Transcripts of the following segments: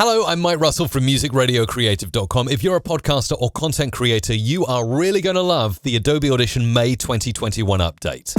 Hello, I'm Mike Russell from musicradiocreative.com. If you're a podcaster or content creator, you are really going to love the Adobe Audition May 2021 update.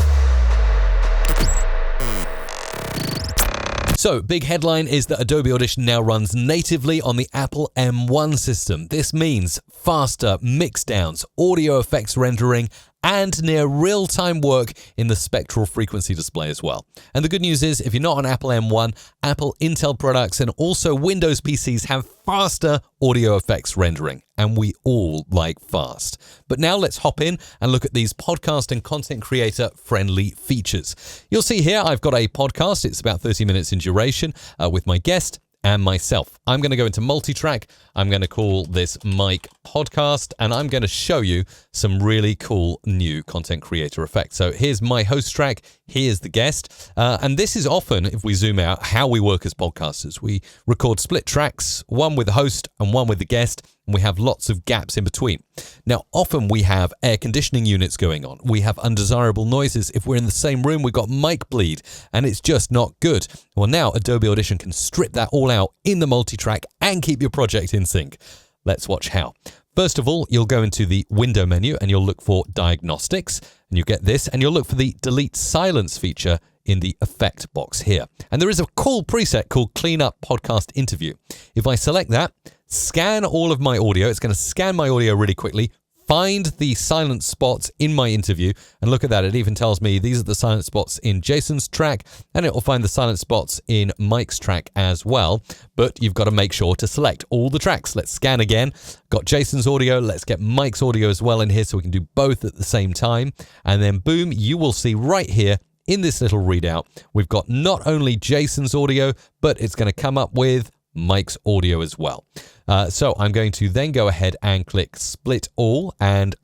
So, big headline is that Adobe Audition now runs natively on the Apple M1 system. This means faster mixdowns, audio effects rendering, and near real-time work in the spectral frequency display as well. And the good news is, if you're not on Apple M1, Apple Intel products and also Windows PCs have faster audio effects rendering, and we all like fast. But now let's hop in and look at these podcast and content creator friendly features. You'll see here I've got a podcast. It's about 30 minutes in duration with my guest and myself. I'm going to go into multi-track. I'm going to call this Mike Podcast, and I'm going to show you some really cool new content creator effects. So here's my host track. Here's the guest. And this is often, if we zoom out, how we work as podcasters. We record split tracks, one with the host and one with the guest, and we have lots of gaps in between. Now, often we have air conditioning units going on. We have undesirable noises. If we're in the same room, we've got mic bleed, and it's just not good. Well, now Adobe Audition can strip that all out in the multi-track and keep your project in sync. Let's watch how. First of all, you'll go into the window menu and you'll look for diagnostics, and you'll get this, and you'll look for the delete silence feature in the effect box here. And there is a cool preset called Clean Up Podcast Interview. If I select that, scan all of my audio, it's going to scan my audio really quickly, find the silent spots in my interview, and look at that, it even tells me these are the silent spots in Jason's track, and it will find the silent spots in Mike's track as well. But you've got to make sure to select all the tracks. Let's scan again. Got Jason's audio, let's get Mike's audio as well in here so we can do both at the same time. And then boom, you will see right here in this little readout, we've got not only Jason's audio, but it's going to come up with Mike's audio as well. So I'm going to then go ahead and click split all, and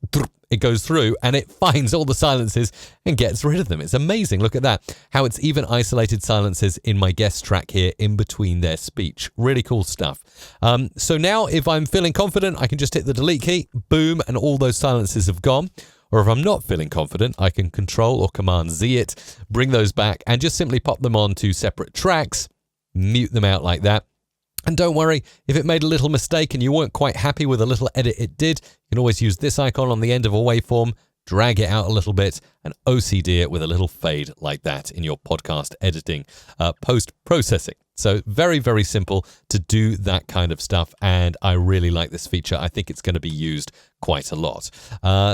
it goes through and it finds all the silences and gets rid of them. It's amazing. Look at that. How it's even isolated silences in my guest track here in between their speech. Really cool stuff. So now if I'm feeling confident, I can just hit the delete key, boom, and all those silences have gone. Or if I'm not feeling confident, I can Control or Command Z it, bring those back, and just simply pop them onto separate tracks, mute them out like that. And don't worry, if it made a little mistake and you weren't quite happy with a little edit it did, you can always use this icon on the end of a waveform, drag it out a little bit, and OCD it with a little fade like that in your podcast editing post-processing. So very, very simple to do that kind of stuff, and I really like this feature. I think it's going to be used quite a lot.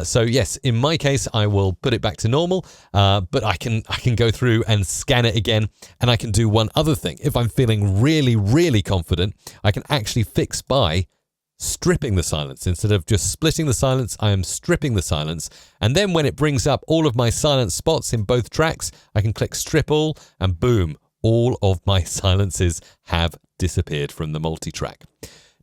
So yes, in my case, I will put it back to normal, but I can go through and scan it again, and I can do one other thing. If I'm feeling really, really confident, I can actually fix by stripping the silence. Instead of just splitting the silence, I am stripping the silence. And then when it brings up all of my silent spots in both tracks, I can click strip all, and boom, all of my silences have disappeared from the multi-track.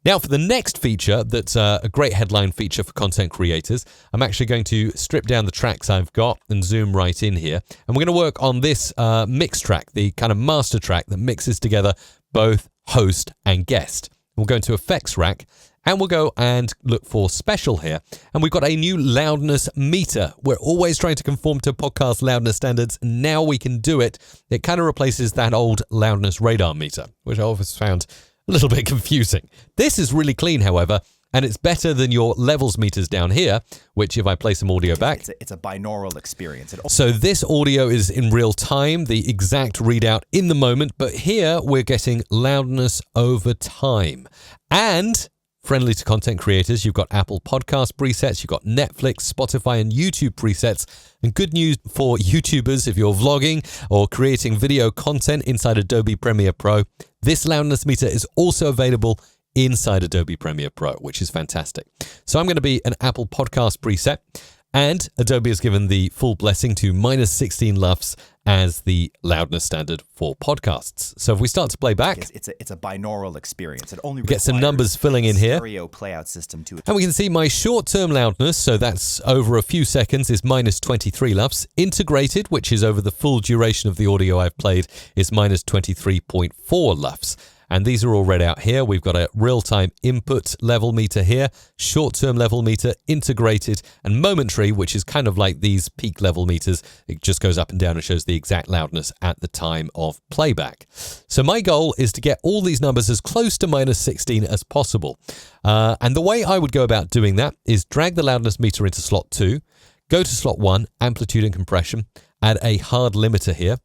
Now for the next feature that's a great headline feature for content creators, I'm actually going to strip down the tracks I've got and zoom right in here. And we're going to work on this mix track, the kind of master track that mixes together both host and guest. We'll go into Effects Rack, and we'll go and look for Special here. And we've got a new loudness meter. We're always trying to conform to podcast loudness standards. Now we can do it. It kind of replaces that old loudness radar meter, which I always found a little bit confusing. This is really clean, however, and it's better than your levels meters down here, which if I play some audio back... It's a binaural experience. So this audio is in real time, the exact readout in the moment, but here we're getting loudness over time. And friendly to content creators, you've got Apple Podcast presets, you've got Netflix, Spotify, and YouTube presets. And good news for YouTubers, if you're vlogging or creating video content inside Adobe Premiere Pro, this loudness meter is also available inside Adobe Premiere Pro, which is fantastic. So I'm going to be an Apple Podcast preset, and Adobe has given the full blessing to -16 LUFS as the loudness standard for podcasts. So if we start to play back, it's a binaural experience. It only get some numbers filling in here, stereo playout system to it. And we can see my short-term loudness, so that's over a few seconds, is -23 LUFS. Integrated, which is over the full duration of the audio I've played, is -23.4 LUFS. And these are all read out here. We've got a real-time input level meter here, short-term level meter, integrated, and momentary, which is kind of like these peak level meters. It just goes up and down and shows the exact loudness at the time of playback. So my goal is to get all these numbers as close to -16 as possible. And the way I would go about doing that is drag the loudness meter into slot 2, go to slot 1, amplitude and compression, add a hard limiter here.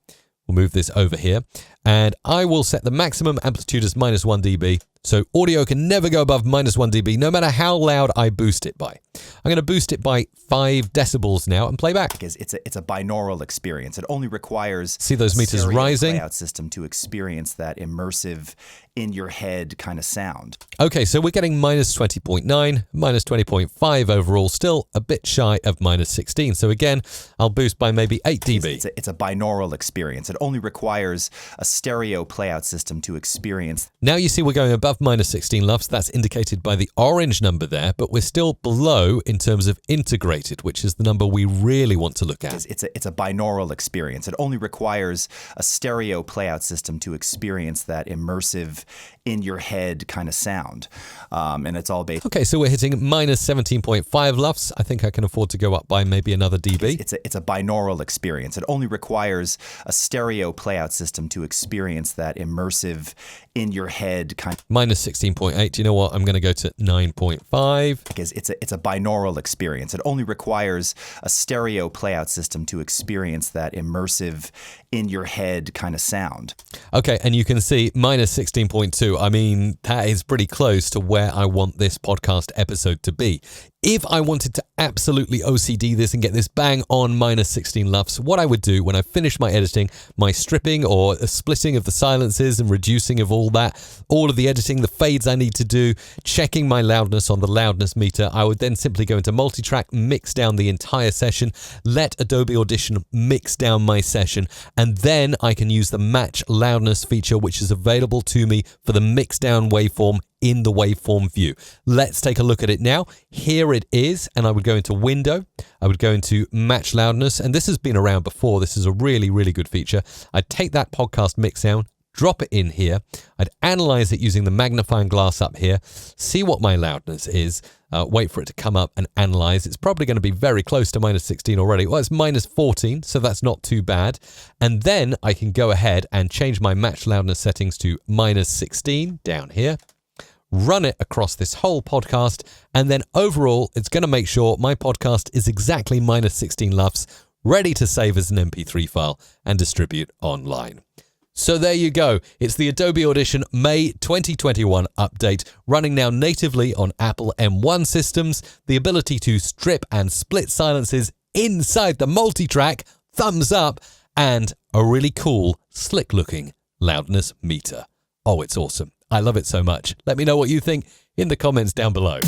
We'll move this over here, and I will set the maximum amplitude as -1 dB. So audio can never go above -1 dB, no matter how loud I boost it by. I'm going to boost it by 5 decibels now and play back. It's a binaural experience. It only requires see those meters rising. Layout system to experience that immersive, in your head kind of sound. Okay, so we're getting -20.9, -20.5 overall, still a bit shy of -16. So again, I'll boost by maybe 8 dB. It's a binaural experience. It only requires a stereo playout system to experience. Now you see we're going above -16 LUFS. That's indicated by the orange number there, but we're still below in terms of integrated, which is the number we really want to look at. It's a binaural experience. It only requires a stereo playout system to experience that immersive, in your head kind of sound. And it's all based. Okay, so we're hitting -17.5 LUFS. I think I can afford to go up by maybe another dB. It's a binaural experience. It only requires a stereo playout system to experience that immersive, in your head kind of. -16.8. Do you know what? I'm going to go to 9.5. It's a binaural experience. It only requires a stereo playout system to experience that immersive, in your head kind of sound. Okay, and you can see -16.2. I mean, that is pretty close to where I want this podcast episode to be. If I wanted to absolutely OCD this and get this bang on -16 LUFS, what I would do when I finish my editing, my stripping or splitting of the silences and reducing of all that, all of the editing, the fades I need to do, checking my loudness on the loudness meter, I would then simply go into multitrack, mix down the entire session, let Adobe Audition mix down my session, and then I can use the match loudness feature, which is available to me for the mix down waveform in the waveform view. Let's take a look at it now. Here it is, and I would go into Window. I would go into Match Loudness, and this has been around before. This is a really, really good feature. I'd take that podcast mix down, drop it in here. I'd analyze it using the magnifying glass up here, see what my loudness is, wait for it to come up and analyze. It's probably going to be very close to -16 already. Well, it's -14, so that's not too bad. And then I can go ahead and change my match loudness settings to -16 down here. Run it across this whole podcast, and then overall, it's going to make sure my podcast is exactly -16 LUFS, ready to save as an MP3 file and distribute online. So there you go. It's the Adobe Audition May 2021 update, running now natively on Apple M1 systems, the ability to strip and split silences inside the multitrack, thumbs up, and a really cool, slick-looking loudness meter. Oh, it's awesome. I love it so much. Let me know what you think in the comments down below.